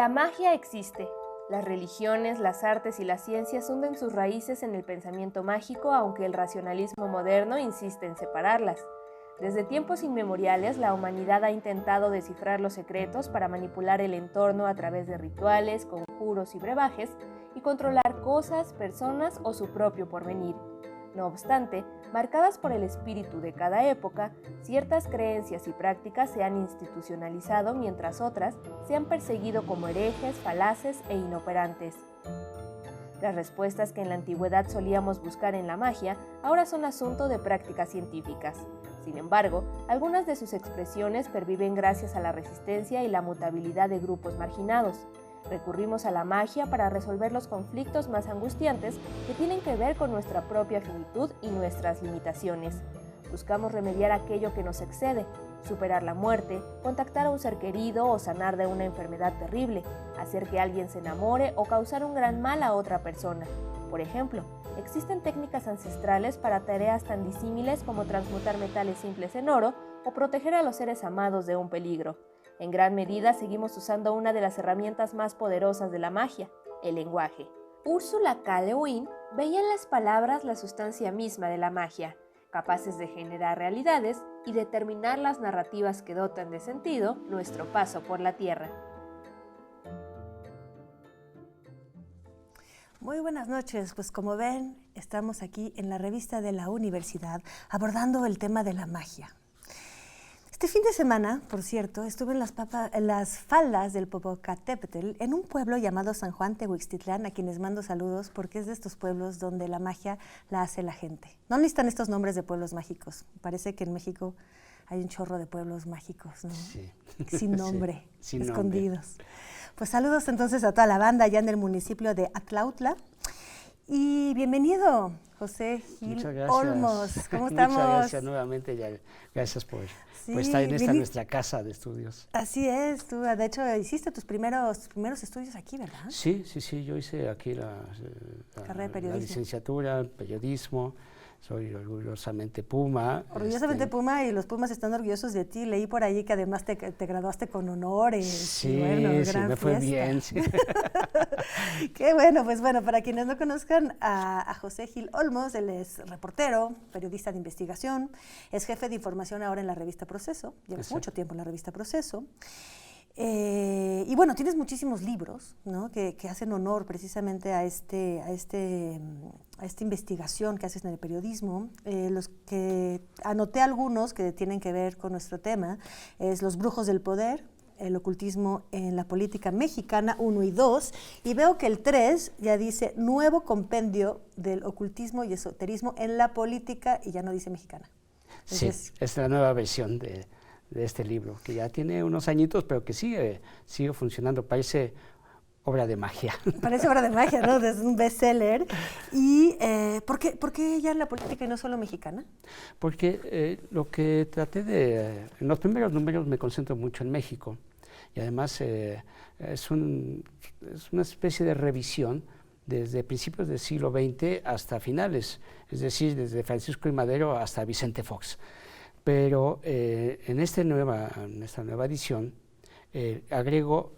La magia existe. Las religiones, las artes y las ciencias hunden sus raíces en el pensamiento mágico, aunque el racionalismo moderno insiste en separarlas. Desde tiempos inmemoriales, la humanidad ha intentado descifrar los secretos para manipular el entorno a través de rituales, conjuros y brebajes, y controlar cosas, personas o su propio porvenir. No obstante, marcadas por el espíritu de cada época, ciertas creencias y prácticas se han institucionalizado mientras otras se han perseguido como herejes, falaces e inoperantes. Las respuestas que en la antigüedad solíamos buscar en la magia ahora son asunto de prácticas científicas. Sin embargo, algunas de sus expresiones perviven gracias a la resistencia y la mutabilidad de grupos marginados. Recurrimos a la magia para resolver los conflictos más angustiantes que tienen que ver con nuestra propia finitud y nuestras limitaciones. Buscamos remediar aquello que nos excede, superar la muerte, contactar a un ser querido o sanar de una enfermedad terrible, hacer que alguien se enamore o causar un gran mal a otra persona. Por ejemplo, existen técnicas ancestrales para tareas tan disímiles como transmutar metales simples en oro o proteger a los seres amados de un peligro. En gran medida seguimos usando una de las herramientas más poderosas de la magia, el lenguaje. Ursula K. Le Guin veía en las palabras la sustancia misma de la magia, capaces de generar realidades y determinar las narrativas que dotan de sentido nuestro paso por la Tierra. Muy buenas noches, pues como ven, estamos aquí en la revista de la universidad abordando el tema de la magia. Este fin de semana, por cierto, estuve en las faldas del Popocatépetl, en un pueblo llamado San Juan Tehuixtitlán, a quienes mando saludos porque es de estos pueblos donde la magia la hace la gente. No necesitan estos nombres de pueblos mágicos. Parece que en México hay un chorro de pueblos mágicos, ¿no? Sí. Sin nombre, sí, sin escondidos. nombre. Pues saludos entonces a toda la banda allá en el municipio de Atlautla. Y bienvenido, José Gil Olmos. ¿Cómo estamos? Muchas gracias nuevamente, ya, gracias por estar en nuestra casa de estudios. Así es, tú de hecho hiciste tus primeros estudios aquí, ¿verdad? Sí, yo hice aquí la licenciatura, periodismo. Soy orgullosamente Puma. Orgullosamente Puma, y los Pumas están orgullosos de ti. Leí por ahí que además te graduaste con honores. Sí, y bueno, sí, me fue bien. Sí. Qué bueno, pues bueno, para quienes no conozcan a José Gil Olmos, él es reportero, periodista de investigación, es jefe de información ahora en la revista Proceso, llevas mucho tiempo en la revista Proceso. Y bueno, tienes muchísimos libros, ¿no? que hacen honor precisamente a esta investigación que haces en el periodismo. Los que anoté algunos que tienen que ver con nuestro tema es Los brujos del poder, el ocultismo en la política mexicana 1 y 2, y veo que el 3 ya dice Nuevo compendio del ocultismo y esoterismo en la política, y ya no dice mexicana. Entonces, sí, es la nueva versión de este libro, que ya tiene unos añitos, pero que sigue funcionando, parece obra de magia. Parece obra de magia, ¿no? Es un bestseller. ¿Y por qué ya en la política y no solo mexicana? Porque lo que traté en los primeros números me concentro mucho en México, y además es una especie de revisión desde principios del siglo XX hasta finales, es decir, desde Francisco I. Madero hasta Vicente Fox. Pero en esta nueva edición agrego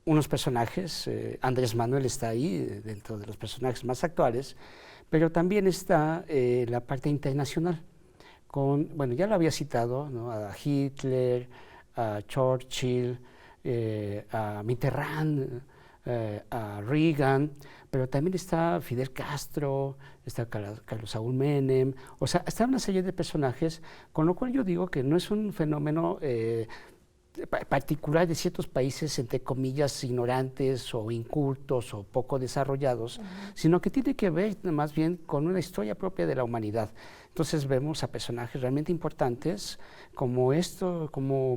unos personajes. Andrés Manuel está ahí dentro de los personajes más actuales, pero también está la parte internacional. Bueno, ya lo había citado, ¿no? A Hitler, a Churchill, a Mitterrand, a Reagan, pero también está Fidel Castro, está Carlos Saúl Menem, o sea, está una serie de personajes, con lo cual yo digo que no es un fenómeno particular de ciertos países, entre comillas, ignorantes o incultos o poco desarrollados, sino que tiene que ver más bien con una historia propia de la humanidad. Entonces vemos a personajes realmente importantes como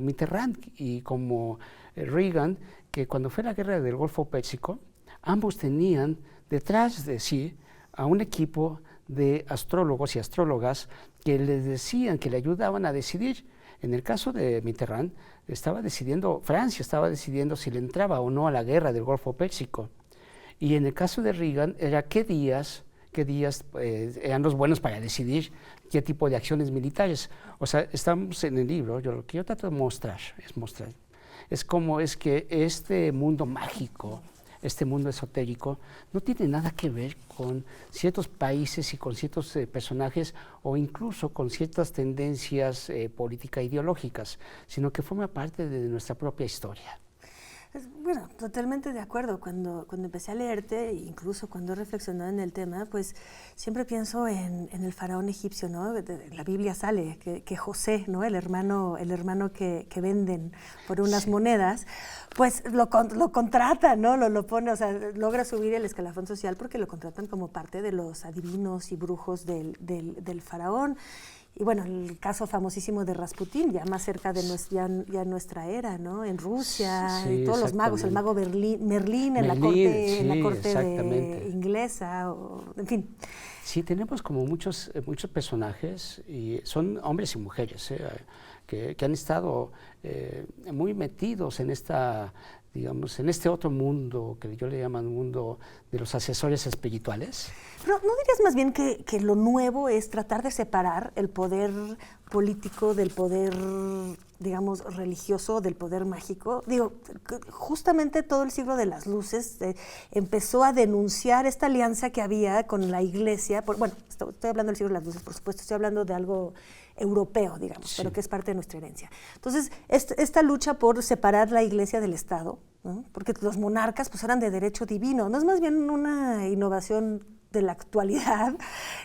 Mitterrand y como Reagan, que cuando fue la guerra del Golfo Pérsico, ambos tenían detrás de sí a un equipo de astrólogos y astrólogas que les decían, que le ayudaban a decidir. En el caso de Mitterrand, Francia estaba decidiendo si le entraba o no a la guerra del Golfo Pérsico. Y en el caso de Reagan, era qué días eran los buenos para decidir qué tipo de acciones militares. O sea, estamos en el libro, lo que yo trato de mostrar Es como es que este mundo mágico, este mundo esotérico, no tiene nada que ver con ciertos países y con ciertos personajes o incluso con ciertas tendencias políticas ideológicas, sino que forma parte de nuestra propia historia. Bueno, totalmente de acuerdo. Cuando empecé a leerte, incluso cuando he reflexionado en el tema, pues siempre pienso en el faraón egipcio, ¿no? En la Biblia sale que José, ¿no? El hermano que venden por unas monedas, pues lo contrata, ¿no? Lo pone, o sea, logra subir el escalafón social porque lo contratan como parte de los adivinos y brujos del faraón. Y bueno, el caso famosísimo de Rasputín, ya más cerca de ya nuestra era, ¿no? En Rusia, Sí, todos los magos, el mago Merlín en la corte inglesa, en fin. Sí, tenemos como muchos personajes, y son hombres y mujeres, que han estado muy metidos en digamos, en este otro mundo que yo le llamo mundo de los asesores espirituales. Pero ¿no dirías más bien que lo nuevo es tratar de separar el poder político del poder, digamos, religioso, del poder mágico? Digo, justamente todo el siglo de las luces empezó a denunciar esta alianza que había con la iglesia. Bueno, estoy hablando del siglo de las luces, por supuesto, estoy hablando de algo europeo, digamos, pero que es parte de nuestra herencia. Entonces, esta lucha por separar la iglesia del Estado, ¿no? Porque los monarcas pues eran de derecho divino, no es más bien una innovación de la actualidad,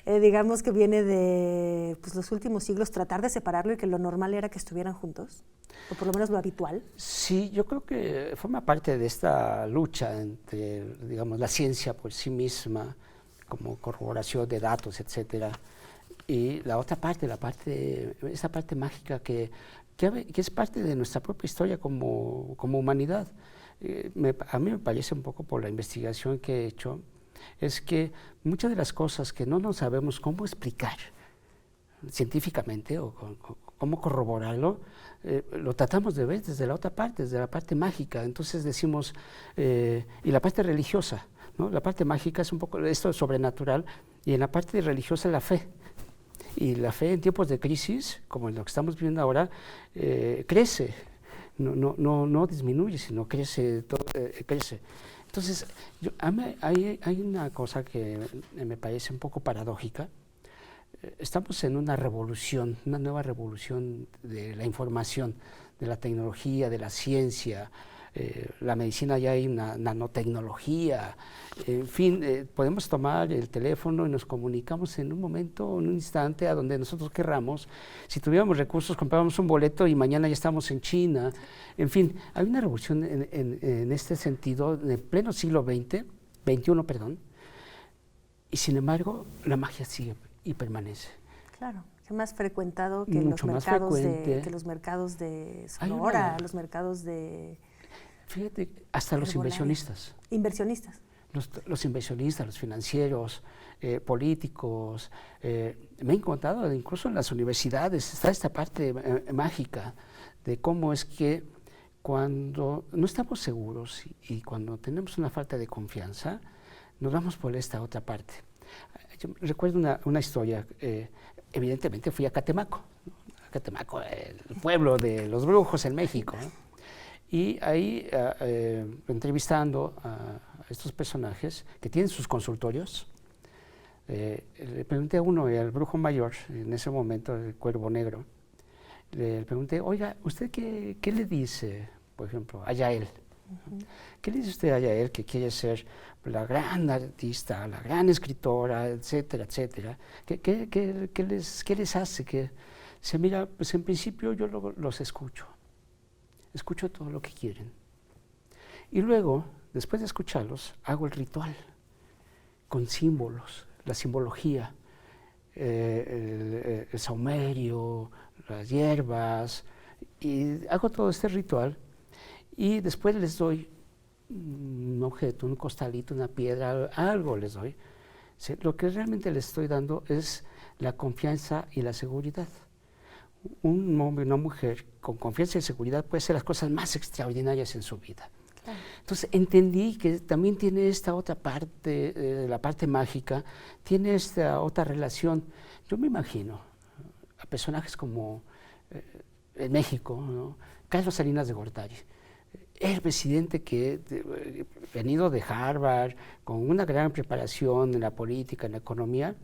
digamos que viene de pues, los últimos siglos, tratar de separarlo y que lo normal era que estuvieran juntos, o por lo menos lo habitual. Sí, yo creo que forma parte de esta lucha entre, digamos, la ciencia por sí misma, como corroboración de datos, etcétera, y la otra parte, esa parte mágica que es parte de nuestra propia historia como humanidad. A mí me parece un poco por la investigación que he hecho, es que muchas de las cosas que no nos sabemos cómo explicar científicamente o cómo corroborarlo, lo tratamos de ver desde la otra parte, desde la parte mágica. Entonces decimos, y la parte religiosa, ¿no? La parte mágica es un poco esto sobrenatural, y en la parte religiosa la fe. Y la fe en tiempos de crisis, como en lo que estamos viviendo ahora, crece, no disminuye, sino crece, crece. Entonces, hay una cosa que me parece un poco paradójica. Estamos en una revolución, una nueva revolución de la información, de la tecnología, de la ciencia. La medicina, ya hay una nanotecnología, en fin, podemos tomar el teléfono y nos comunicamos en un momento, en un instante, a donde nosotros querramos. Si tuviéramos recursos, comprábamos un boleto y mañana ya estamos en China. En fin, hay una revolución en este sentido, en el pleno siglo XXI, y sin embargo, la magia sigue y permanece. Claro. Es más frecuentado que los mercados de Sonora, los mercados de... Fíjate, hasta los inversionistas. Inversionistas. Los inversionistas, los financieros, políticos. Me he encontrado incluso en las universidades, está esta parte mágica de cómo es que cuando no estamos seguros y cuando tenemos una falta de confianza, nos vamos por esta otra parte. Yo recuerdo una historia, evidentemente fui a Catemaco, ¿no? Catemaco, el pueblo de los brujos en México, ¿no? Y ahí, entrevistando a estos personajes que tienen sus consultorios, le pregunté a uno, al brujo mayor, en ese momento, el Cuervo Negro, le pregunté, oiga, ¿usted qué le dice, por ejemplo, a Yael? ¿Qué le dice usted a Yael, que quiere ser la gran artista, la gran escritora, etcétera, etcétera? ¿Qué les hace? Que se mira, pues en principio yo los escucho todo lo que quieren. Y luego, después de escucharlos, hago el ritual con símbolos, la simbología, el saumerio, las hierbas, y hago todo este ritual y después les doy un objeto, un costalito, una piedra, algo les doy. Lo que realmente les estoy dando es la confianza y la seguridad. Un hombre, una mujer con confianza y seguridad puede hacer las cosas más extraordinarias en su vida. Claro. Entonces entendí que también tiene esta otra parte, la parte mágica, tiene esta otra relación. Yo me imagino a personajes como en México, ¿no? Carlos Salinas de Gortari, el presidente que venido de Harvard, con una gran preparación en la política, en la economía,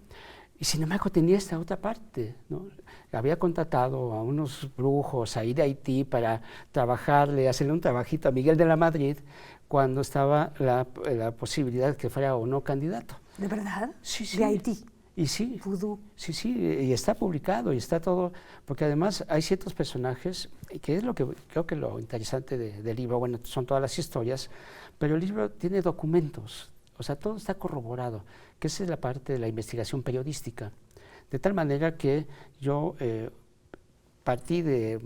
y sin embargo tenía esta otra parte, ¿no? Había contratado a unos brujos a ir a Haití para trabajarle, hacerle un trabajito a Miguel de la Madrid, cuando estaba la posibilidad de que fuera o no candidato. ¿De verdad? Sí, sí. De Haití. Y sí, Vudú. sí, y está publicado y está todo, porque además hay ciertos personajes, que es lo que creo que lo interesante del libro, bueno, son todas las historias, pero el libro tiene documentos, o sea, todo está corroborado, que esa es la parte de la investigación periodística, de tal manera que yo partí de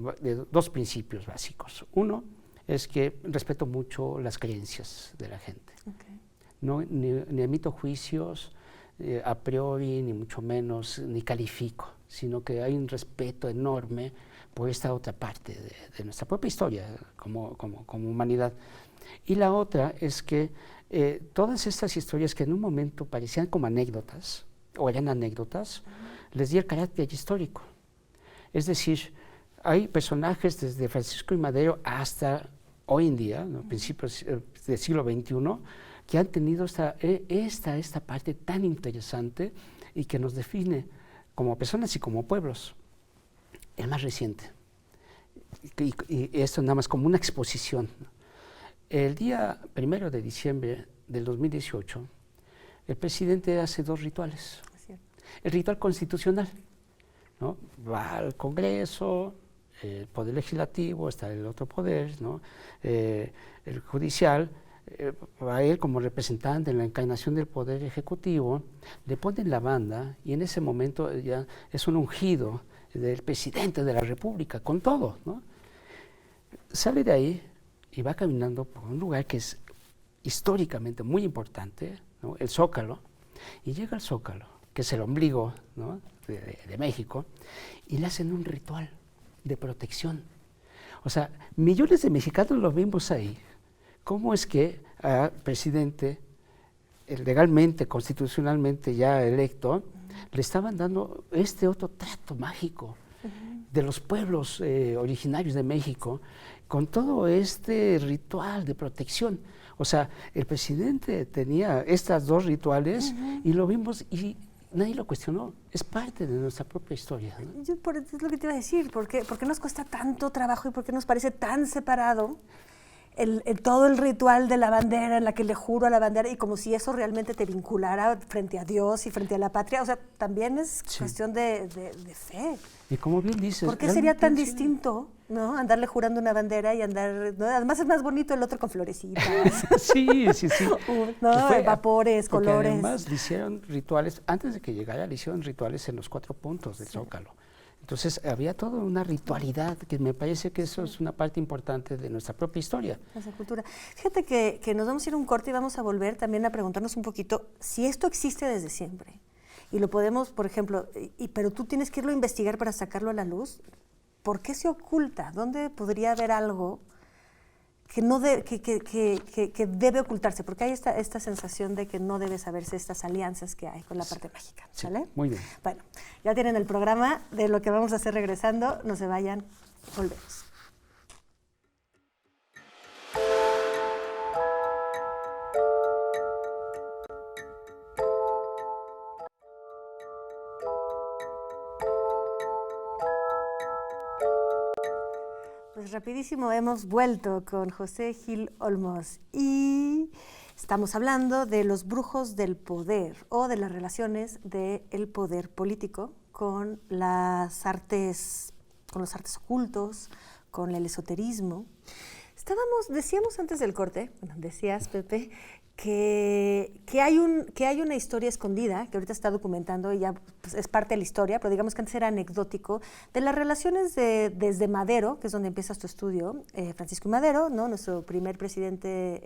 dos principios básicos. Uno es que respeto mucho las creencias de la gente, no, ni emito juicios a priori, ni mucho menos, ni califico, sino que hay un respeto enorme por esta otra parte de nuestra propia historia como humanidad. Y la otra es que todas estas historias que en un momento parecían como anécdotas, o eran anécdotas, les di el carácter histórico. Es decir, hay personajes desde Francisco I. Madero hasta hoy en día, ¿no? Principios del siglo XXI, que han tenido esta parte tan interesante y que nos define como personas y como pueblos. El más reciente, y esto nada más como una exposición. El día 1 de diciembre del 2018, el presidente hace dos rituales. El ritual constitucional, ¿no? Va al Congreso, el Poder Legislativo, está el otro poder, ¿no? El judicial, a él como representante en la encarnación del Poder Ejecutivo, le ponen la banda y en ese momento ya es un ungido del presidente de la República, con todo, ¿no? Sale de ahí y va caminando por un lugar que es históricamente muy importante, ¿no? El Zócalo, y llega al Zócalo, que es el ombligo, ¿no? de México, y le hacen un ritual de protección. O sea, millones de mexicanos lo vimos ahí. ¿Cómo es que al presidente, legalmente, constitucionalmente ya electo, le estaban dando este otro trato mágico de los pueblos originarios de México, con todo este ritual de protección? O sea, el presidente tenía estos dos rituales y lo vimos y nadie lo cuestionó. Es parte de nuestra propia historia, ¿no? Es lo que te iba a decir. ¿Por qué nos cuesta tanto trabajo y por qué nos parece tan separado todo el ritual de la bandera, en la que le juro a la bandera, y como si eso realmente te vinculara frente a Dios y frente a la patria? O sea, también es cuestión de fe. Y como bien dices, ¿por qué sería tan distinto, ¿no? Andarle jurando una bandera y andar, ¿no? Además es más bonito el otro con florecitas. Sí. ¿No? Vapores, colores. Además le hicieron rituales, antes de que llegara, le hicieron rituales en los 4 puntos del Zócalo. Entonces había toda una ritualidad que me parece que eso es una parte importante de nuestra propia historia. Nuestra cultura. Fíjate que nos vamos a ir a un corte y vamos a volver también a preguntarnos un poquito si esto existe desde siempre. Y lo podemos, por ejemplo, pero tú tienes que irlo a investigar para sacarlo a la luz. ¿Por qué se oculta? ¿Dónde podría haber algo que debe ocultarse? Porque hay esta sensación de que no debe saberse estas alianzas que hay con la parte mágica, ¿sale? Sí, muy bien. Bueno, ya tienen el programa de lo que vamos a hacer regresando. No se vayan, volvemos. Pues rapidísimo hemos vuelto con José Gil Olmos y estamos hablando de los brujos del poder o de las relaciones del poder político con los artes ocultos, con el esoterismo. Decíamos antes del corte, decías, Pepe, que hay una historia escondida, que ahorita está documentando y ya pues, es parte de la historia, pero digamos que antes era anecdótico, de las relaciones desde Madero, que es donde empiezas tu estudio, Francisco I. Madero, ¿no? Nuestro primer presidente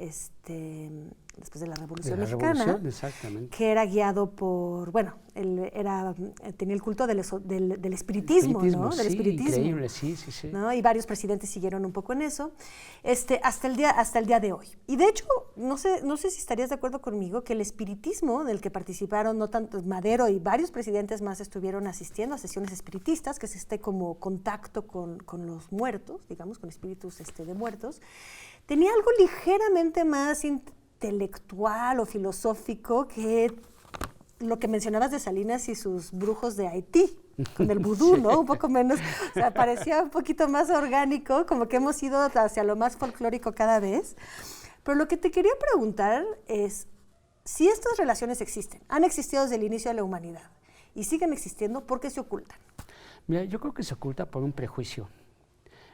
después de la Revolución Mexicana, exactamente, que era guiado por, él tenía el culto del espiritismo, ¿no? Del espiritismo. Increíble, sí. ¿No? Y varios presidentes siguieron un poco en eso, hasta el día de hoy. Y de hecho, no sé si estarías de acuerdo conmigo que el espiritismo del que participaron, no tanto Madero y varios presidentes más estuvieron asistiendo a sesiones espiritistas, que es como contacto con los muertos, digamos, con espíritus de muertos, tenía algo ligeramente más intelectual o filosófico que lo que mencionabas de Salinas y sus brujos de Haití, con el vudú, ¿no? Un poco menos, o sea, parecía un poquito más orgánico, como que hemos ido hacia lo más folclórico cada vez. Pero lo que te quería preguntar es, si estas relaciones existen, han existido desde el inicio de la humanidad y siguen existiendo, ¿por qué se ocultan? Mira, yo creo que se oculta por un prejuicio.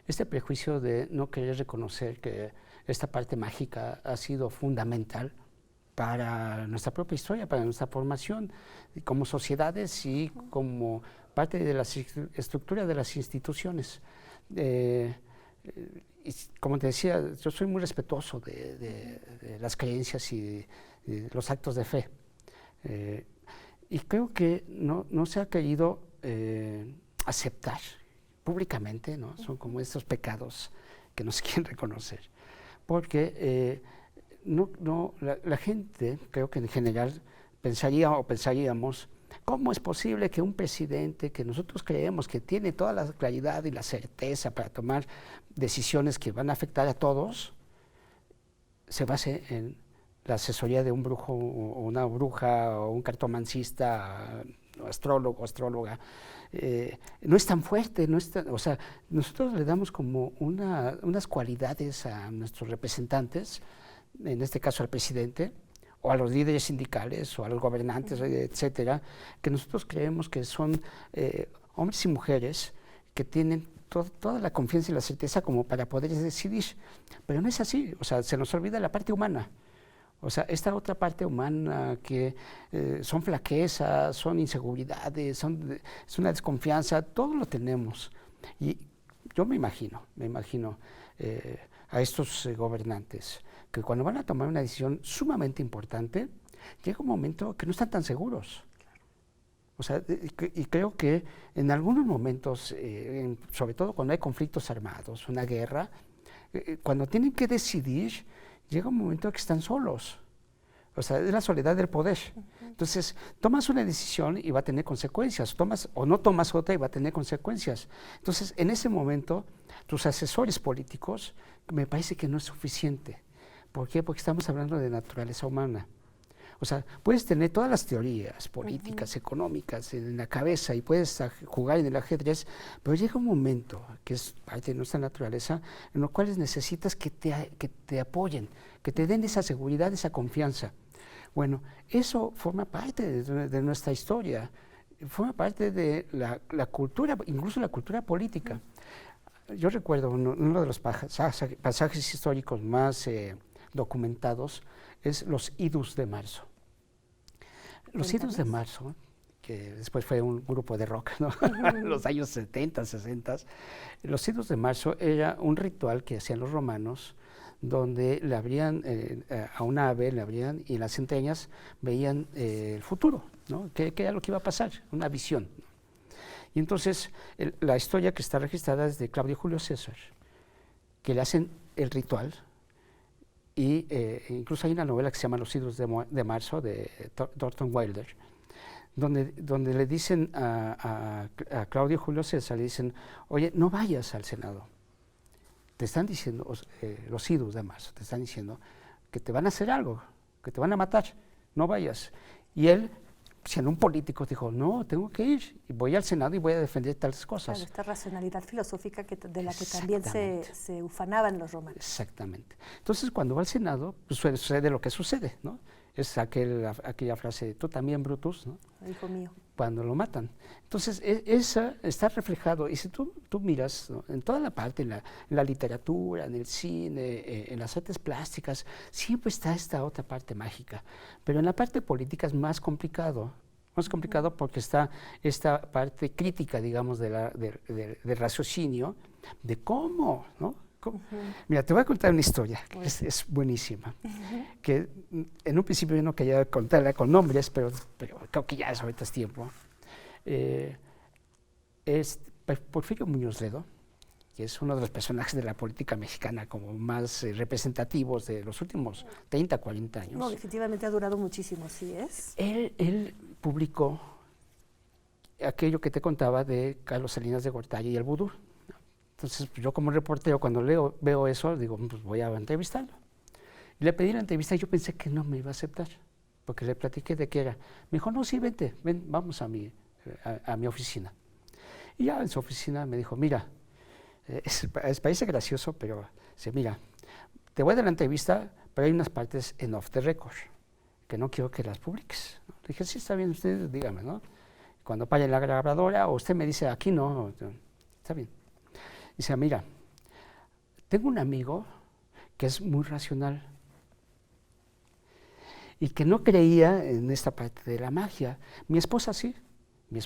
Este prejuicio de no querer reconocer que esta parte mágica ha sido fundamental para nuestra propia historia, para nuestra formación como sociedades y como parte de la estructura de las instituciones. Y como te decía, yo soy muy respetuoso de las creencias y de los actos de fe. Y creo que no se ha querido aceptar públicamente, ¿no? Son como estos pecados que no se quieren reconocer. Porque la gente, creo que en general, pensaríamos, ¿cómo es posible que un presidente que nosotros creemos que tiene toda la claridad y la certeza para tomar decisiones que van a afectar a todos, se base en la asesoría de un brujo o una bruja o un cartomancista, o astrólogo o astróloga? No es tan fuerte, o sea, nosotros le damos como unas cualidades a nuestros representantes, en este caso al presidente, o a los líderes sindicales, o a los gobernantes, etcétera, que nosotros creemos que son hombres y mujeres que tienen toda la confianza y la certeza como para poder decidir. Pero no es así, o sea, se nos olvida la parte humana. O sea, esta otra parte humana que son flaquezas, son inseguridades, es una desconfianza, todo lo tenemos. Y yo me imagino a estos gobernantes que cuando van a tomar una decisión sumamente importante, llega un momento que no están tan seguros. O sea, y creo que en algunos momentos, sobre todo cuando hay conflictos armados, una guerra, cuando tienen que decidir, llega un momento que están solos. O sea, es la soledad del poder. Entonces, tomas una decisión y va a tener consecuencias, tomas o no tomas otra y va a tener consecuencias. Entonces, en ese momento, tus asesores políticos, me parece que no es suficiente. ¿Por qué? Porque estamos hablando de naturaleza humana. O sea, puedes tener todas las teorías políticas, económicas en la cabeza y puedes jugar en el ajedrez, pero llega un momento, que es parte de nuestra naturaleza, en los cuales necesitas que te apoyen, que te den esa seguridad, esa confianza. Bueno, eso forma parte de nuestra historia, forma parte de la cultura, incluso la cultura política. Yo recuerdo uno de los pasajes históricos más documentados es los idus de marzo. Los idus de marzo, que después fue un grupo de rock, ¿no? En los años 70, 60, los idus de marzo era un ritual que hacían los romanos, donde le abrían a una ave, le abrían y en las entrañas veían el futuro, ¿no? ¿Qué era lo que iba a pasar? Una visión. Y entonces la historia que está registrada es de Claudio Julio César, que le hacen el ritual. Y incluso hay una novela que se llama Los idus de marzo, de Thornton Wilder, donde le dicen a Claudio Julio César, le dicen, oye, no vayas al Senado. Te están diciendo, los idus de marzo, te están diciendo que te van a hacer algo, que te van a matar, no vayas. Y él, siendo un político, dijo, no, tengo que ir, y voy al Senado y voy a defender tales cosas. Claro, esta racionalidad filosófica de la que también se ufanaban los romanos. Exactamente. Entonces, cuando va al Senado, pues sucede lo que sucede, ¿no? Es aquella frase, tú también, Brutus, ¿no? Hijo mío. Cuando lo matan. Entonces, esa está reflejado, y si tú miras, ¿no? En toda la parte, en la literatura, en el cine, en las artes plásticas, siempre está esta otra parte mágica. Pero en la parte política es más complicado porque está esta parte crítica, digamos, del raciocinio, de cómo, ¿no? Mira, te voy a contar una historia que es buenísima, que en un principio yo no quería contarla con nombres, pero creo que ya ahorita es tiempo. Es Porfirio Muñoz Ledo, que es uno de los personajes de la política mexicana como más representativos de los últimos 30, 40 años. No, definitivamente ha durado muchísimo, sí es. Él publicó aquello que te contaba de Carlos Salinas de Gortari y el vudú. Entonces, yo como reportero, cuando veo eso, digo, pues voy a entrevistarlo. Y le pedí la entrevista y yo pensé que no me iba a aceptar, porque le platiqué de qué era. Me dijo, no, sí, vente, ven, vamos a mi oficina. Y ya en su oficina me dijo, mira, parece gracioso, pero dice, mira, te voy a dar la entrevista, pero hay unas partes en off the record, que no quiero que las publiques. Le dije, sí, está bien, usted dígame, ¿no? Cuando pare la grabadora, o usted me dice, aquí no, está bien. Dice, mira, tengo un amigo que es muy racional y que no creía en esta parte de la magia. Mi esposa sí, la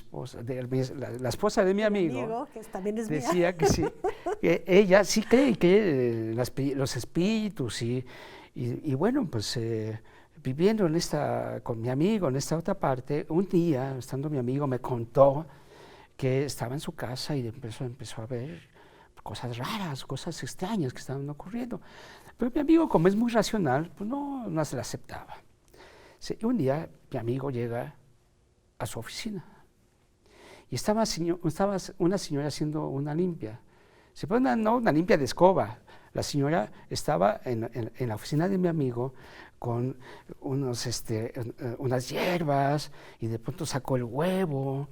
esposa de mi amigo que también es decía mía. que sí, que ella sí cree que los espíritus y bueno, pues viviendo con mi amigo en esta otra parte, un día, estando mi amigo, me contó que estaba en su casa y empezó a ver cosas raras, cosas extrañas que estaban ocurriendo. Pero mi amigo, como es muy racional, pues no se la aceptaba. Y un día mi amigo llega a su oficina y estaba una señora haciendo una limpia. No una limpia de escoba. La señora estaba en la oficina de mi amigo con unas hierbas y de pronto sacó el huevo.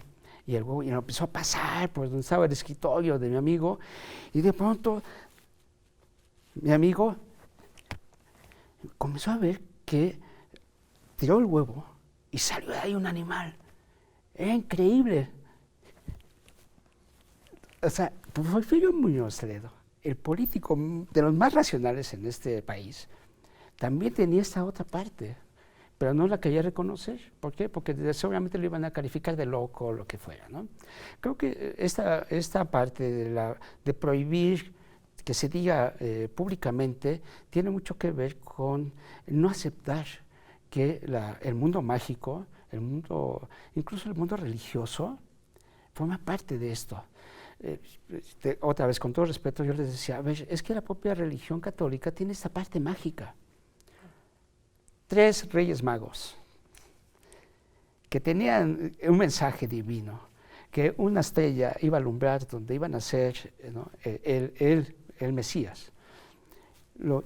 Y lo empezó a pasar por donde estaba el escritorio de mi amigo, y de pronto mi amigo comenzó a ver que tiró el huevo y salió de ahí un animal. Era increíble. O sea, Porfirio Muñoz Ledo, el político de los más racionales en este país, también tenía esta otra parte, pero no la quería reconocer. ¿Por qué? Porque seguramente lo iban a calificar de loco o lo que fuera, ¿no? Creo que esta parte de prohibir que se diga públicamente tiene mucho que ver con no aceptar que el mundo mágico, incluso el mundo religioso, forma parte de esto. Otra vez, con todo respeto, yo les decía, a ver, es que la propia religión católica tiene esta parte mágica. 3 reyes magos que tenían un mensaje divino, que una estrella iba a alumbrar donde iban a ser, ¿no?, el Mesías.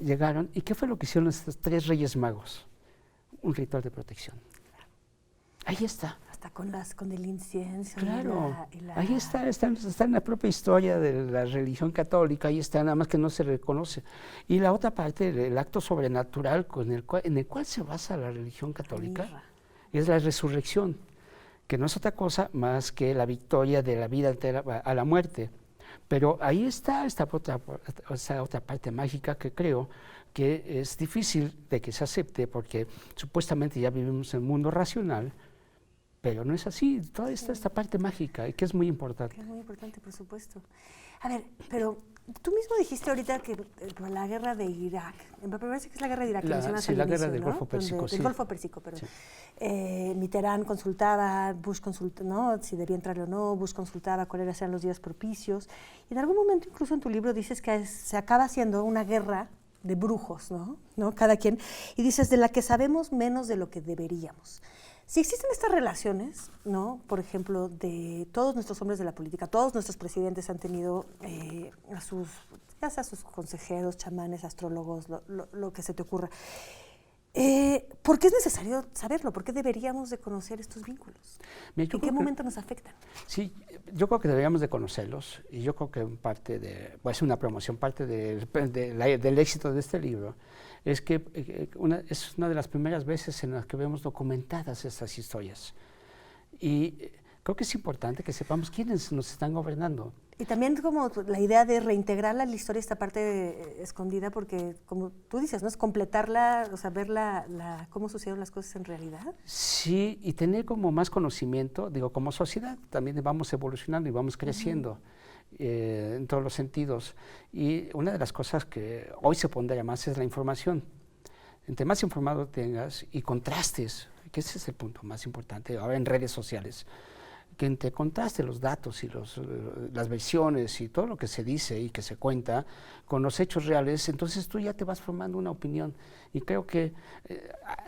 Llegaron, ¿y qué fue lo que hicieron estos 3 reyes magos? Un ritual de protección. Ahí está. Hasta con el incienso. Claro, ahí está en la propia historia de la religión católica, ahí está, nada más que no se reconoce. Y la otra parte, el acto sobrenatural en el cual se basa la religión católica, es la resurrección, que no es otra cosa más que la victoria de la vida a la muerte. Pero ahí está esta otra parte mágica que creo que es difícil de que se acepte, porque supuestamente ya vivimos en un mundo racional, pero no es así. Toda esta parte mágica, que es muy importante. Que es muy importante, por supuesto. A ver, pero tú mismo dijiste ahorita que la guerra de Irak, me parece que es la guerra de Irak, sí, la guerra del Golfo Pérsico, del Golfo Pérsico, perdón. Sí. Mitterrand consultaba, Bush consultaba, ¿no?, si debía entrar o no, Bush consultaba cuáles eran los días propicios. Y en algún momento, incluso en tu libro, dices que se acaba haciendo una guerra de brujos, ¿no? Cada quien. Y dices, de la que sabemos menos de lo que deberíamos. Si existen estas relaciones, ¿no?, por ejemplo, de todos nuestros hombres de la política, todos nuestros presidentes han tenido ya sea sus consejeros, chamanes, astrólogos, lo que se te ocurra. ¿Por qué es necesario saberlo? ¿Por qué deberíamos de conocer estos vínculos? ¿En qué momento nos afectan? Sí, yo creo que deberíamos de conocerlos, y yo creo que es una promoción, parte del éxito de este libro, es que es una de las primeras veces en las que vemos documentadas estas historias. Y creo que es importante que sepamos quiénes nos están gobernando. Y también como la idea de reintegrarla a la historia, esta parte escondida, porque como tú dices, ¿no?, es completarla, o sea, ver cómo sucedieron las cosas en realidad. Sí, y tener como más conocimiento, digo, como sociedad también vamos evolucionando y vamos creciendo. En todos los sentidos. Y una de las cosas que hoy se pondera más es la información. Entre más informado tengas y contrastes, que ese es el punto más importante ahora en redes sociales, que entre contraste los datos y las versiones y todo lo que se dice y que se cuenta con los hechos reales, entonces tú ya te vas formando una opinión. Y creo que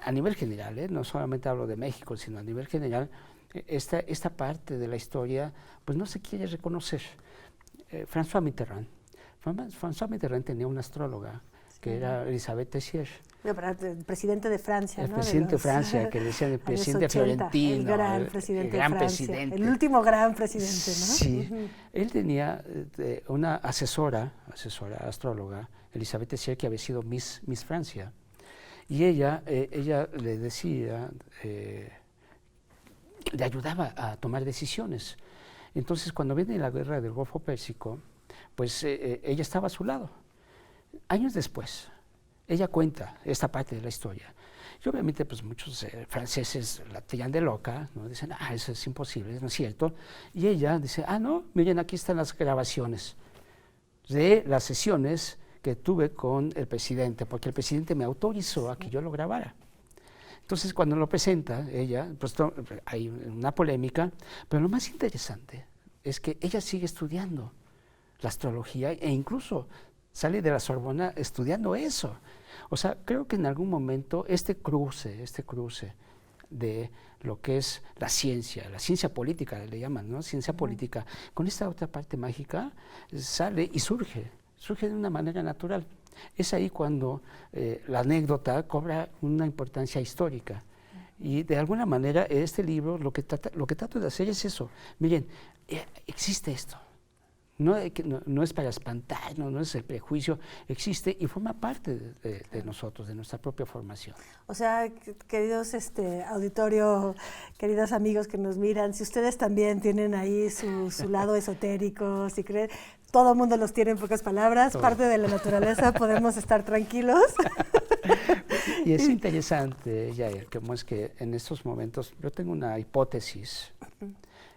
a nivel general, no solamente hablo de México, sino a nivel general, esta parte de la historia pues no se quiere reconocer. François Mitterrand François Mitterrand tenía una astróloga que era Elisabeth Tessier. El presidente de Francia, El ¿no? presidente de Francia, que le decían el presidente 80, fiorentino. El gran presidente el gran de Francia. presidente. El último gran presidente, ¿no? Sí. Él tenía una asesora astróloga, Elisabeth Tessier, que había sido Miss Francia. Y ella le decía, le ayudaba a tomar decisiones. Entonces, cuando viene la guerra del Golfo Pérsico, pues ella estaba a su lado. Años después, ella cuenta esta parte de la historia. Y obviamente, pues muchos franceses la tillan de loca, ¿no? Dicen, eso es imposible, no es cierto. Y ella dice, no, miren, aquí están las grabaciones de las sesiones que tuve con el presidente, porque el presidente me autorizó a que yo lo grabara. Entonces, cuando lo presenta ella, pues hay una polémica, pero lo más interesante es que ella sigue estudiando la astrología e incluso sale de la Sorbona estudiando eso. O sea, creo que en algún momento este cruce de lo que es la ciencia política le llaman, ¿no? Ciencia política, con esta otra parte mágica sale y surge de una manera natural. Es ahí cuando la anécdota cobra una importancia histórica. Y de alguna manera este libro lo que trato de hacer es eso. Miren, existe esto. No es para espantarnos, no es el prejuicio, existe y forma parte de nosotros, de nuestra propia formación. O sea, queridos auditorio, queridos amigos que nos miran, si ustedes también tienen ahí su lado esotérico, si creen, todo el mundo los tiene en pocas palabras, parte de la naturaleza, podemos estar tranquilos. Y es interesante, Yael, como es que en estos momentos, yo tengo una hipótesis,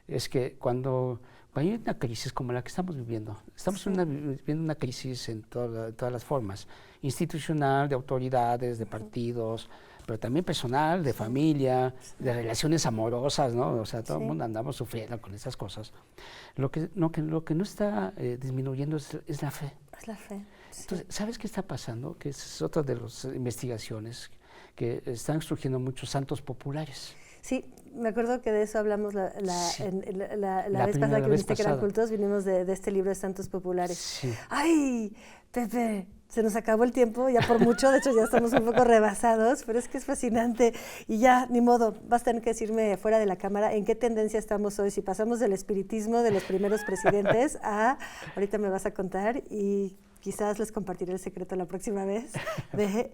es que cuando hay una crisis como la que estamos viviendo, viviendo una crisis en todas las formas, institucional, de autoridades, de partidos, pero también personal, de familia, de relaciones amorosas, ¿no? O sea, todo el mundo andamos sufriendo con esas cosas. Lo que no está disminuyendo es la fe. Es la fe. Entonces, ¿sabes qué está pasando? Que es otra de las investigaciones, que están surgiendo muchos santos populares. Sí, me acuerdo que de eso hablamos la vez pasada que viniste, que eran cultos, vinimos de este libro de Santos Populares. Sí. ¡Ay, Pepe! Se nos acabó el tiempo, ya por mucho, de hecho ya estamos un poco rebasados, pero es que es fascinante. Y ya, ni modo, vas a tener que decirme fuera de la cámara en qué tendencia estamos hoy, si pasamos del espiritismo de los primeros presidentes a, ahorita me vas a contar y quizás les compartiré el secreto la próxima vez, de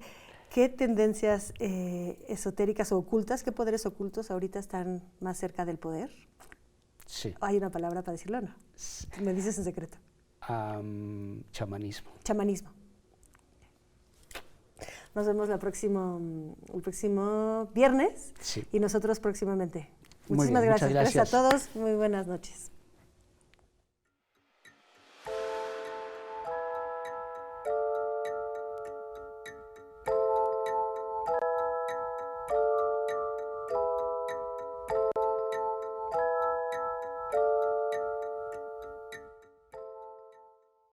qué tendencias esotéricas o ocultas, qué poderes ocultos ahorita están más cerca del poder. Sí. ¿Hay una palabra para decirlo o no? Sí. Me dices en secreto. Chamanismo. Chamanismo. Nos vemos el próximo viernes y nosotros próximamente. Muchísimas gracias. Gracias a todos. Muy buenas noches.